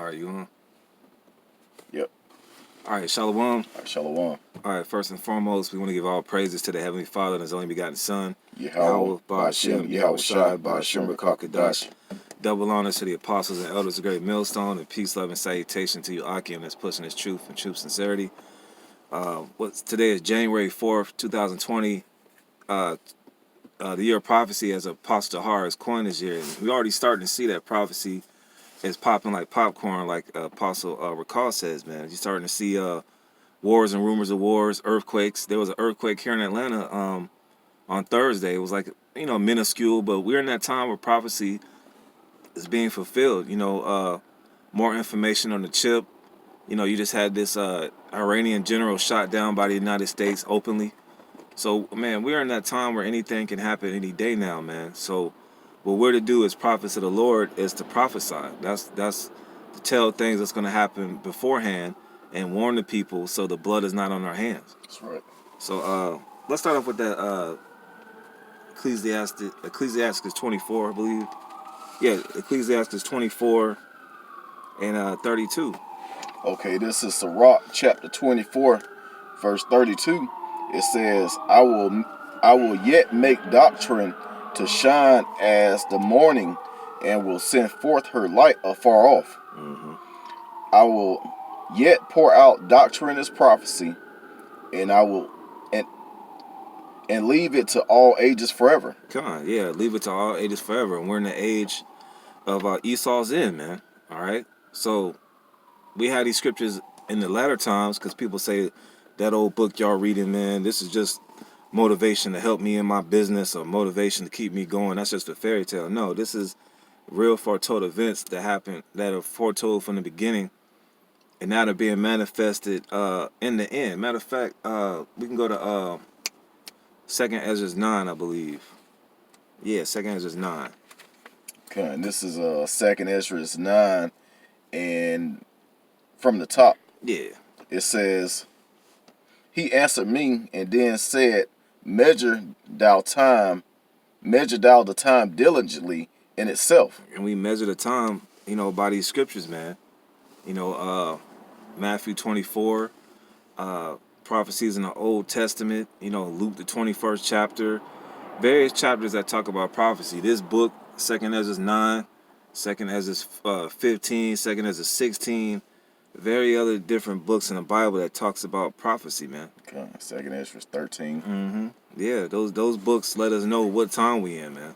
All right, you on? Yep. All right, Shalom. All right, Shalom. All right, first and foremost, we want to give all praises to the Heavenly Father and His only begotten Son, Yahweh, Ba'ashem, Yahweh Shai, Ba'ashem, Rakakadash. Double honors to the apostles and elders of Great Millstone, and peace, love, and salutation to you, Akim, that's pushing his truth and true sincerity. Today is January 4th, 2020. The year of prophecy, as Apostle Tahar has coined this year. And we're already starting to see that prophecy is popping like popcorn, like Apostle Rakal says, man. You're starting to see wars and rumors of wars, earthquakes. There was an earthquake here in Atlanta on Thursday. It was like, minuscule, but we're in that time where prophecy is being fulfilled. More information on the chip. You just had this Iranian general shot down by the United States openly. So, man, we're in that time where anything can happen any day now, man. So, what we're to do as prophets of the Lord is to prophesy. That's to tell things that's going to happen beforehand and warn the people so the blood is not on our hands. That's right. So, let's start off with that Ecclesiastes 24, I believe. Yeah, Ecclesiastes 24 and 32. Okay, this is Sirach chapter 24, verse 32. It says, I will yet make doctrine to shine as the morning, and will send forth her light afar off. Mm-hmm. I will yet pour out doctrine as prophecy, and I will and leave it to all ages forever. Come on, yeah, leave it to all ages forever. And we're in the age of Esau's end, man. All right, so we had these scriptures in the latter times because people say that old book y'all reading, man, this is just motivation to help me in my business or motivation to keep me going. That's just a fairy tale. No, this is real foretold events that happen, that are foretold from the beginning, and now they're being manifested in the end. Matter of fact, we can go to 2nd Ezra 9, I believe. Yeah, 2nd Ezra 9. Okay, and this is 2nd Ezra 9, and from the top, Yeah. it says, he answered me and then said, measure thou the time diligently in itself. And we measure the time, by these scriptures, man. Matthew 24, prophecies in the Old Testament, Luke the 21st chapter, various chapters that talk about prophecy. This book, 2nd Ezra 9, 2nd Ezra 15, 2nd Ezra 16, very other different books in the Bible that talks about prophecy, man. Okay, 2nd Ezra 13. Mm-hmm. Yeah, those books let us know what time we in, man.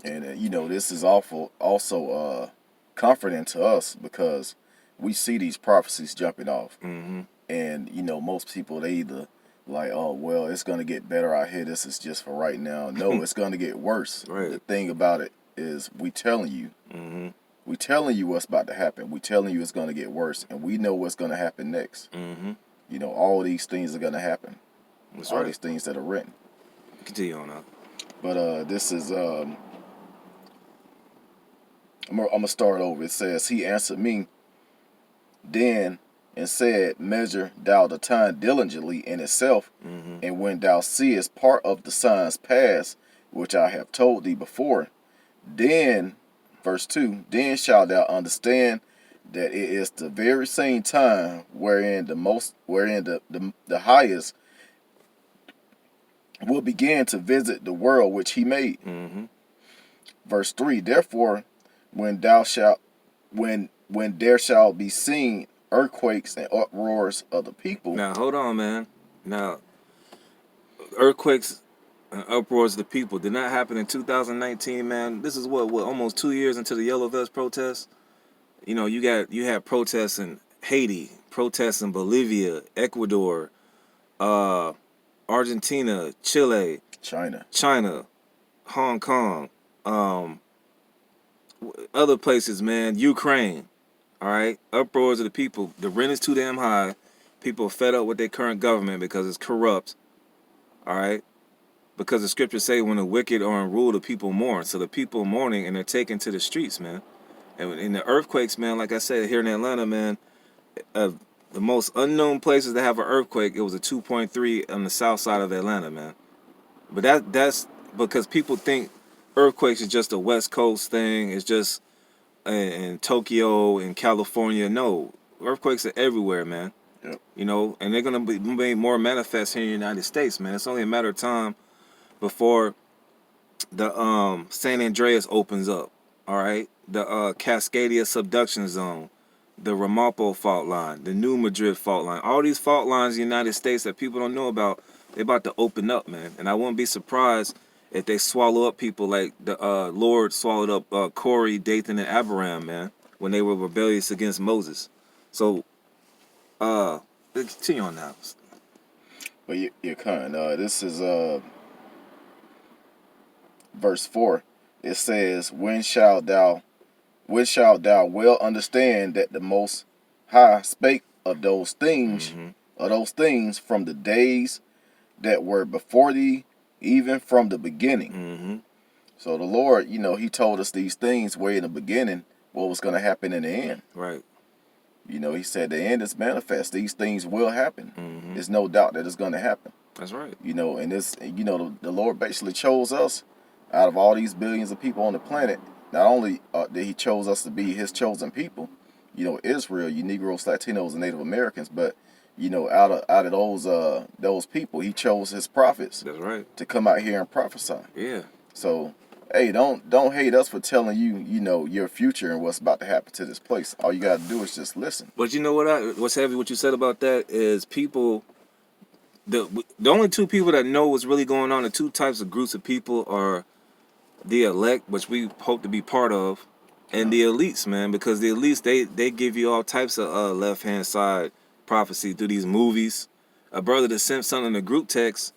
And this is also comforting to us because we see these prophecies jumping off. Mm-hmm. And most people, they either like, oh well, it's gonna get better out here. This is just for right now. No, it's gonna get worse. Right. The thing about it is, we telling you. Mm-hmm. We telling you what's about to happen. We telling you it's going to get worse, and we know what's going to happen next. Mm-hmm. All these things are going to happen. That's all right. These things that are written. Continue on now. But this is I'm gonna start over. It says, he answered me then and said, measure thou the time diligently in itself, and when thou seest part of the signs pass, which I have told thee before, then. Verse 2, then shalt thou understand that it is the very same time wherein the highest will begin to visit the world which he made. Mm-hmm. Verse 3, therefore, when there shall be seen earthquakes and uproars of the people. Now, hold on, man. Now, earthquakes and uproars of the people did not happen in 2019, man. This is what almost 2 years into the Yellow Vest protests. You had protests in Haiti, protests in Bolivia, Ecuador, Argentina, Chile, China, Hong Kong, other places, man, Ukraine. All right, uproars of the people. The rent is too damn high. People are fed up with their current government because it's corrupt. All right. Because the scriptures say when the wicked are in rule, the people mourn. So the people mourning, and they're taken to the streets, man. And in the earthquakes, man, like I said, here in Atlanta, man, the most unknown places that have an earthquake, it was a 2.3 on the south side of Atlanta, man. But that's because people think earthquakes is just a West Coast thing. It's just in Tokyo, in California. No, earthquakes are everywhere, man. Yep. You know, and they're gonna be made more manifest here in the United States, man. It's only a matter of time before the San Andreas opens up. All right, the Cascadia subduction zone, the Ramapo fault line, the New Madrid fault line. All these fault lines in the United States that people don't know about, they're about to open up, man. And I wouldn't be surprised if they swallow up people like the Lord swallowed up Corey, Dathan, and Abiram, man, when they were rebellious against Moses. So, continue on now. But you're kind. This is verse 4. It says, when shalt thou well understand that the Most High spake of those things, from the days that were before thee, even from the beginning. So the Lord, he told us these things way in the beginning, what was going to happen in the end. Right. He said the end is manifest. These things will happen. There's no doubt that it's going to happen. That's right. And this, the Lord basically chose us out of all these billions of people on the planet. Not only did he chose us to be his chosen people, Israel, you Negroes, Latinos, and Native Americans, but out of those people, he chose his prophets. That's right. To come out here and prophesy. Yeah. So, hey, don't hate us for telling you, your future and what's about to happen to this place. All you got to do is just listen. But you know what's heavy? What you said about that is people. The only two people that know what's really going on, the two types of groups of people are the elect, which we hope to be part of, and the elites, man. Because the elites, they give you all types of left hand side prophecy through these movies. A brother that sent something in the group text,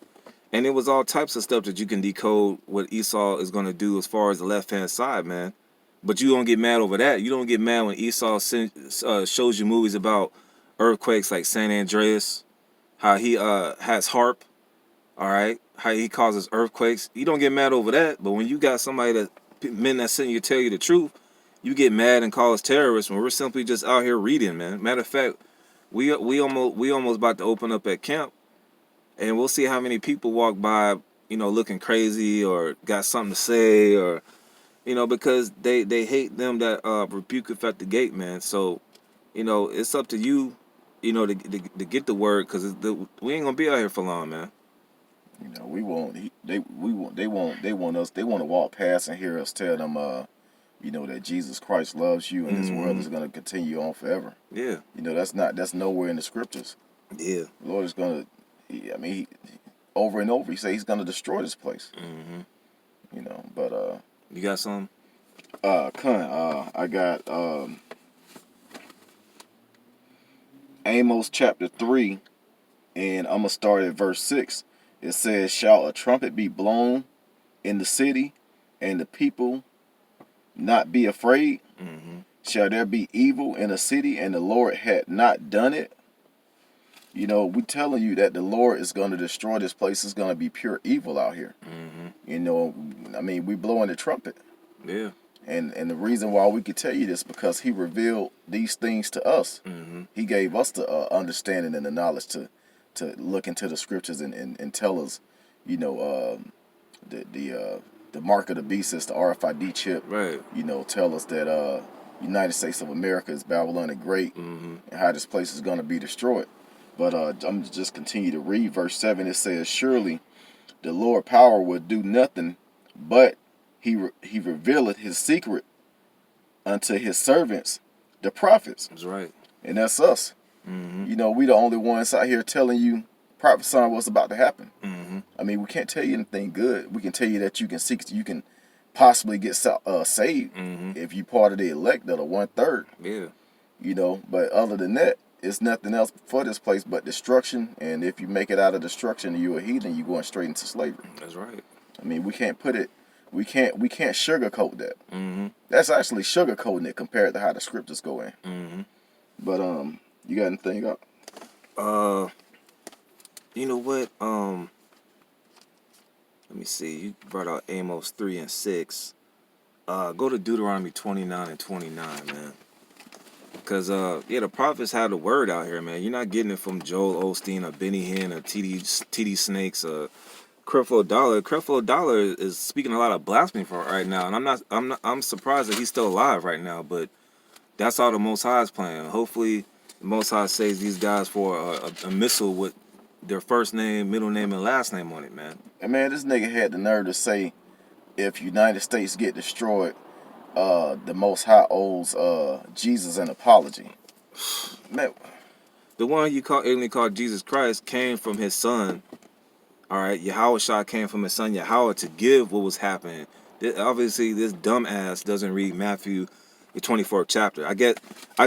and it was all types of stuff that you can decode what Esau is going to do as far as the left hand side, man. But you don't get mad over that. You don't get mad when Esau shows you movies about earthquakes like San Andreas, how he has HARP, all right, how he causes earthquakes. You don't get mad over that. But when you got somebody men that sitting you tell you the truth, you get mad and call us terrorists when we're simply just out here reading, man. Matter of fact, we almost about to open up at camp, and we'll see how many people walk by, looking crazy or got something to say, or because they hate them that rebuketh at the gate, man. So it's up to you, to get the word, because we ain't gonna be out here for long, man. They want to walk past and hear us tell them that Jesus Christ loves you and this world is going to continue on forever. Yeah. That's nowhere in the scriptures. Yeah. The Lord is going to, he, over and over, he says he's going to destroy this place. But you got some? I got Amos chapter 3, and I'm going to start at verse 6. It says, shall a trumpet be blown in the city, and the people not be afraid? Shall there be evil in a city, and the Lord had not done it? We telling you that the Lord is going to destroy this place. It's going to be pure evil out here. We blowing the trumpet. Yeah. And the reason why we could tell you this, because he revealed these things to us. He gave us the understanding and the knowledge to look into the scriptures and tell us, the mark of the beast is the RFID chip. Right. Tell us that United States of America is Babylon the Great, and how this place is going to be destroyed. But I'm just continue to read verse 7. It says, surely the Lord power will do nothing, but he revealeth his secret unto his servants, the prophets. That's right. And that's us. We the only ones out here telling you, prophesying what's about to happen. We can't tell you anything good. We can tell you that you can possibly get saved if you part of the elect of the 1/3. Yeah. But other than that, it's nothing else for this place but destruction. And if you make it out of destruction, you're a heathen. You're going straight into slavery. That's right. We can't put it. We can't sugarcoat that. That's actually sugarcoating it compared to how the scriptures go in. But you got anything up? You know what? Let me see. You brought out Amos 3 and 6. Go to Deuteronomy 29 and 29, man. Because, the prophets have the word out here, man. You're not getting it from Joel Osteen or Benny Hinn or TD Snakes or Creflo Dollar is speaking a lot of blasphemy for right now, and I'm surprised that he's still alive right now. But that's all the Most High is playing. Hopefully, the Most High saves these guys for a missile with their first name, middle name, and last name on it, man. And man, this nigga had the nerve to say, if United States get destroyed, the Most High owes Jesus an apology. Man, The one you ignorantly called Jesus Christ came from his son. All right, Yahweh Shah came from his son Yahweh to give what was happening. Obviously, this dumbass doesn't read Matthew, the 24th chapter. I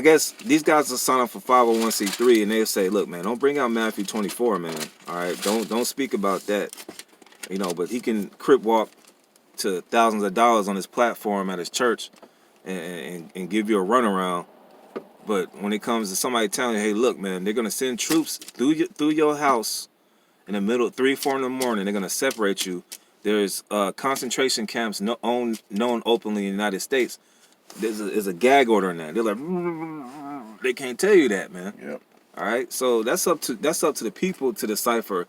guess these guys will sign up for 501c3 and they'll say, look, man, don't bring out Matthew 24, man. All right, don't speak about that. You know, but he can crip walk to thousands of dollars on his platform at his church and give you a runaround. But when it comes to somebody telling you, hey, look, man, they're gonna send troops through your house in the middle, 3, 4 in the morning. They're gonna separate you. There's concentration camps known openly in the United States. There's a gag order in that. They're like, they can't tell you that, man. yep. All right, so that's up to the people to decipher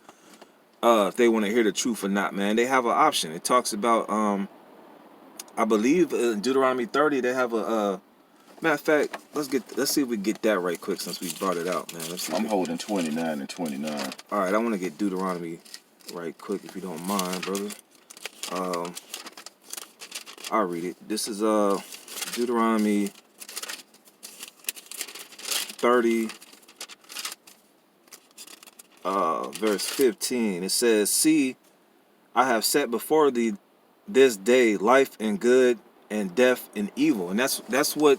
if they want to hear the truth or not, man. They have an option. It talks about I believe in Deuteronomy 30 they have a matter of fact, let's see if we get that right quick since we brought it out, man. Let's see. I'm holding 29 and 29. All right, I want to get Deuteronomy right quick if you don't mind, brother. I'll read it. This is Deuteronomy 30 verse 15. It says, "See, I have set before thee this day life and good and death and evil." And that's what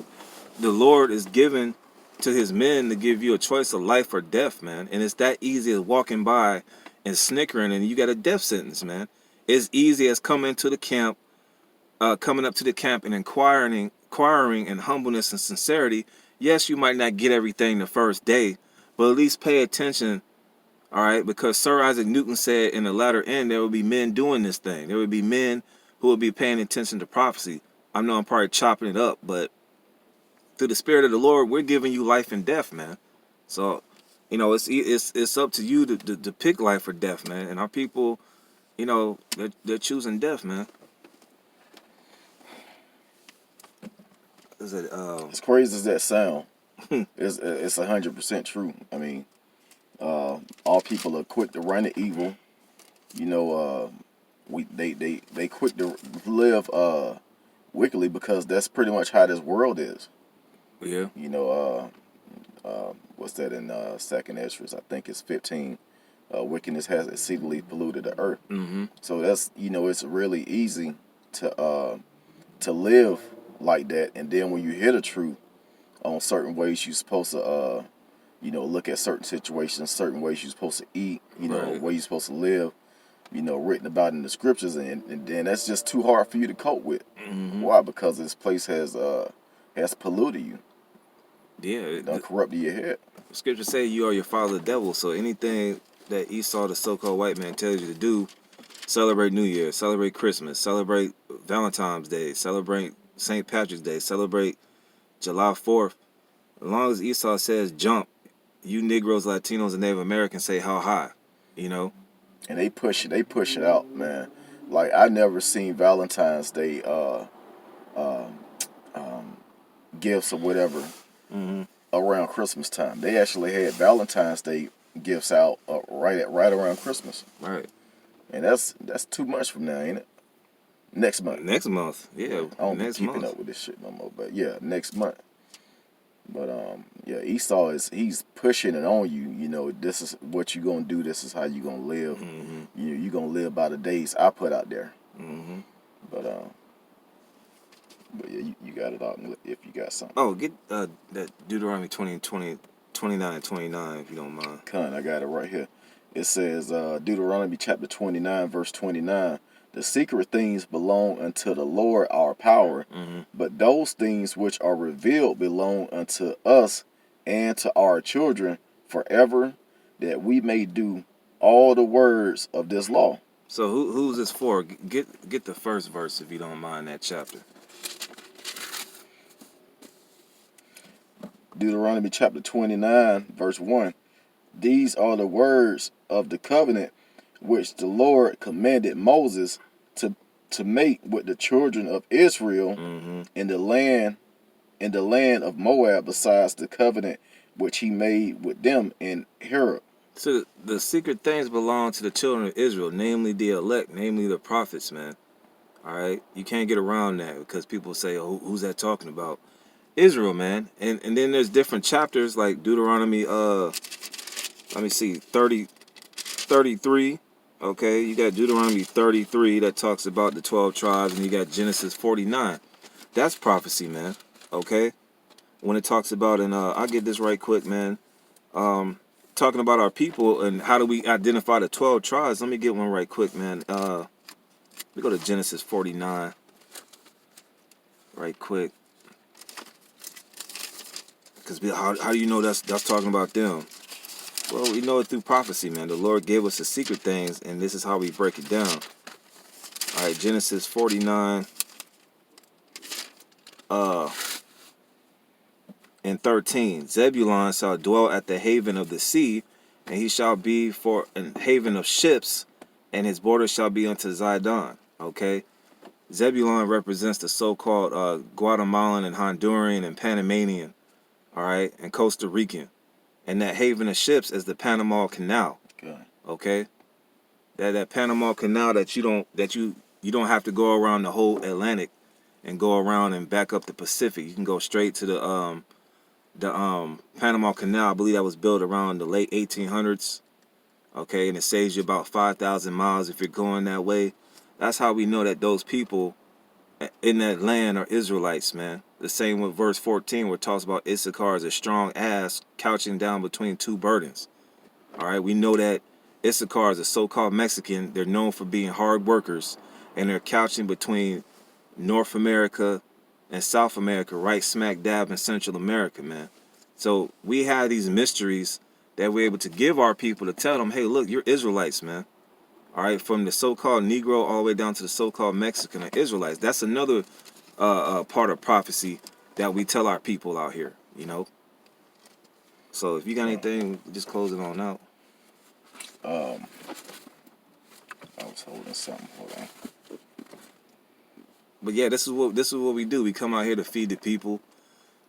the Lord is giving to his men, to give you a choice of life or death, man. And it's that easy as walking by and snickering and you got a death sentence, man. It's easy as coming up to the camp and inquiring in humbleness and sincerity. Yes, you might not get everything the first day, but at least pay attention, all right? Because Sir Isaac Newton said in the latter end, there will be men doing this thing. There will be men who will be paying attention to prophecy. I know I'm probably chopping it up, but through the Spirit of the Lord, we're giving you life and death, man. So, you know, it's up to you to pick life or death, man. And our people, you know, they're choosing death, man. Is it As crazy as that sound, it's 100% true. I mean, all people are quick to run to evil. You know, they quick to live wickedly because that's pretty much how this world is. yeah. You know, what's that in Second Ezra? I think it's 15. Wickedness has exceedingly polluted the earth. Mm-hmm. So that's, you know, it's really easy to live like that. And then when you hear the truth on certain ways you're supposed to, you know, look at certain situations, certain ways you're supposed to eat, you know, Right. way you're supposed to live, you know, written about in the scriptures, and then that's just too hard for you to cope with. Mm-hmm. Why? Because this place has polluted you, Yeah. done corrupted your head. The scripture say you are your father the devil. So anything that Esau, the so-called white man, tells you to do, celebrate New Year, celebrate Christmas, celebrate Valentine's Day, celebrate St. Patrick's Day, celebrate July 4th. As long as Esau says jump, you Negroes, Latinos, and Native Americans say how high, you know? And they push it out, man. Like I never seen Valentine's Day gifts or whatever Mm-hmm. around Christmas time. They actually had Valentine's Day gifts out right around Christmas, Right. and that's too much from now, ain't it? Next month. Next month. Yeah. I don't be Next keeping month. up with this shit no more. But yeah, next month. But yeah, Esau he's pushing it on you. You know, this is what you gonna do. This is how you gonna live. Mm-hmm. You gonna live by the days I put out there. Mm-hmm. But yeah, you got it out if you got something. Oh, get that Deuteronomy 29 and 29 if you don't mind. I got it right here. It says Deuteronomy chapter 29 verse 29. The secret things belong unto the Lord our power, Mm-hmm. but those things which are revealed belong unto us and to our children forever, that we may do all the words of this law. So who's this for? Get the first verse if you don't mind, that chapter. Deuteronomy chapter 29 verse 1. These are the words of the covenant which the Lord commanded Moses to make with the children of Israel in the land of Moab, besides the covenant which he made with them in Horeb. So the secret things belong to the children of Israel, namely the elect, namely the prophets, man. All right, you can't get around that because people say, "Oh, who's that talking about?" Israel, man. And then there's different chapters like Deuteronomy. Let me see, 33. Okay, you got Deuteronomy 33 that talks about the 12 tribes, and you got Genesis 49. That's prophecy, man. Okay, when it talks about, and I'll get this right quick, man. Talking about our people and how do we identify the 12 tribes. Let me get one right quick, man. We go to Genesis 49 right quick. Because how do you know that's talking about them? Well, we know it through prophecy, man. The Lord gave us the secret things, and this is how we break it down. All right, Genesis 49 and 13. Zebulun shall dwell at the haven of the sea, and he shall be for an haven of ships, and his border shall be unto Zidon. Okay? Zebulun represents the so-called Guatemalan and Honduran and Panamanian, all right, and Costa Rican. And that haven of ships is the Panama Canal. Okay? That Panama Canal that you don't have to go around the whole Atlantic and go around and back up the Pacific. You can go straight to the Panama Canal. I believe that was built around the late 1800s. Okay, and it saves you about 5,000 miles if you're going that way. That's how we know that those people in that land are Israelites, man. The same with verse 14 where it talks about Issachar as a strong ass couching down between two burdens. All right, we know that Issachar is a so-called Mexican. They're known for being hard workers, and they're couching between North America and South America, right smack dab in Central America, man. So we have these mysteries that we're able to give our people to tell them, hey, look, you're Israelites, man. All right, from the so-called Negro all the way down to the so-called Mexican or Israelites. That's another part of prophecy that we tell our people out here, you know. So if you got anything, just close it on out. I was holding something. Hold on. But yeah, this is what we do. We come out here to feed the people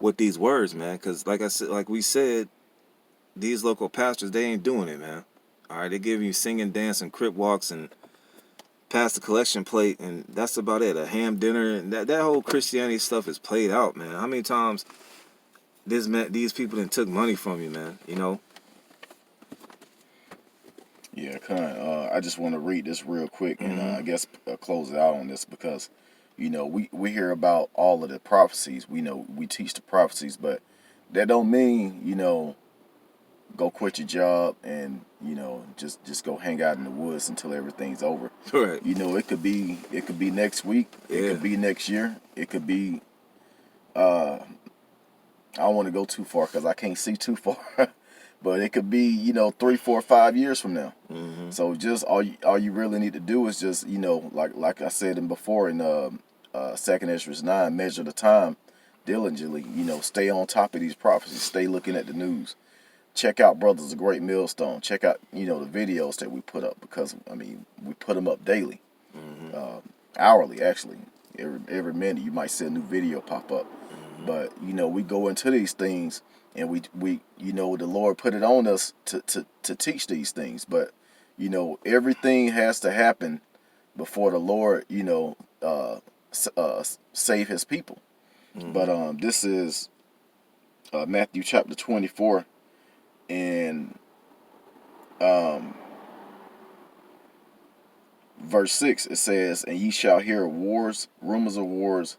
with these words, man. Because like we said, these local pastors, they ain't doing it, man. All right, they give you singing, dancing, crip walks, and pass the collection plate, and that's about it. A ham dinner, and that whole Christianity stuff is played out, man. How many times these people done took money from you, man? You know. Yeah, I just want to read this real quick, and I guess close it out on this because, you know, we hear about all of the prophecies. We know we teach the prophecies, but that don't mean, you know, go quit your job and, you know, just go hang out in the woods until everything's over. Right. You know, it could be next week. Yeah. It could be next year. It could be. I don't want to go too far because I can't see too far. But it could be, you know, 3, 4, 5 years from now. So just all you really need to do is just, you know, like I said before in 2nd Ezra 9, measure the time diligently. You know, stay on top of these prophecies. Stay looking at the news. Check out Brothers of Great Millstone. Check out, you know, the videos that we put up because, I mean, we put them up daily, hourly, actually. Every minute you might see a new video pop up. But, you know, we go into these things and we you know, the Lord put it on us to teach these things. But, you know, everything has to happen before the Lord, you know, save his people. But this is Matthew chapter 24. And verse 6, it says, and ye shall hear wars, rumors of wars,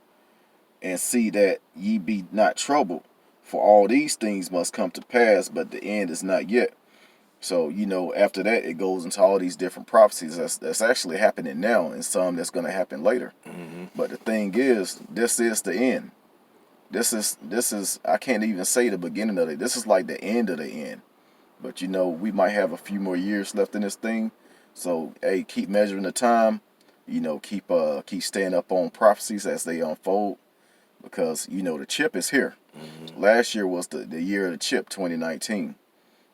and see that ye be not troubled, for all these things must come to pass, but the end is not yet. So, you know, after that, it goes into all these different prophecies that's actually happening now, and some that's going to happen later. But the thing is, this is the end. This is I can't even say the beginning of it. This is like the end of the end. But, you know, we might have a few more years left in this thing. So, hey, keep measuring the time. You know, keep staying up on prophecies as they unfold. Because, you know, the chip is here. Last year was the year of the chip, 2019.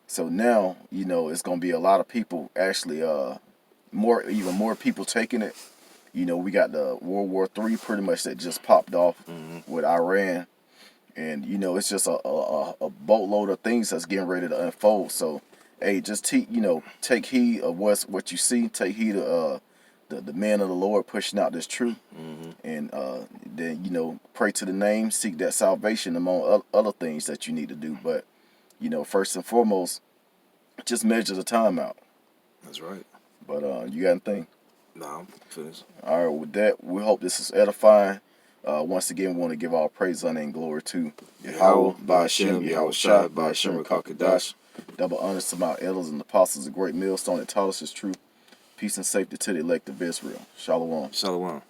So now, you know, it's going to be a lot of people actually even more people taking it. You know, we got the World War III pretty much that just popped off with Iran. And, you know, it's just a boatload of things that's getting ready to unfold. So, hey, just take heed of what you see. Take heed of the men of the Lord pushing out this truth. And then, you know, pray to the name, seek that salvation among other things that you need to do. But, you know, first and foremost, just measure the time out. That's right. But you got anything? Nah, I'm finished. All right, with that, we hope this is edifying. Once again, we want to give all praise, honor, and glory to Yahweh, Ba'ashem, Yahweh Shai, Ba'ashem, Rakakadash. Double honors to my elders and apostles, a great millstone that taught us his truth. Peace and safety to the elect of Israel. Shalom. Shalom.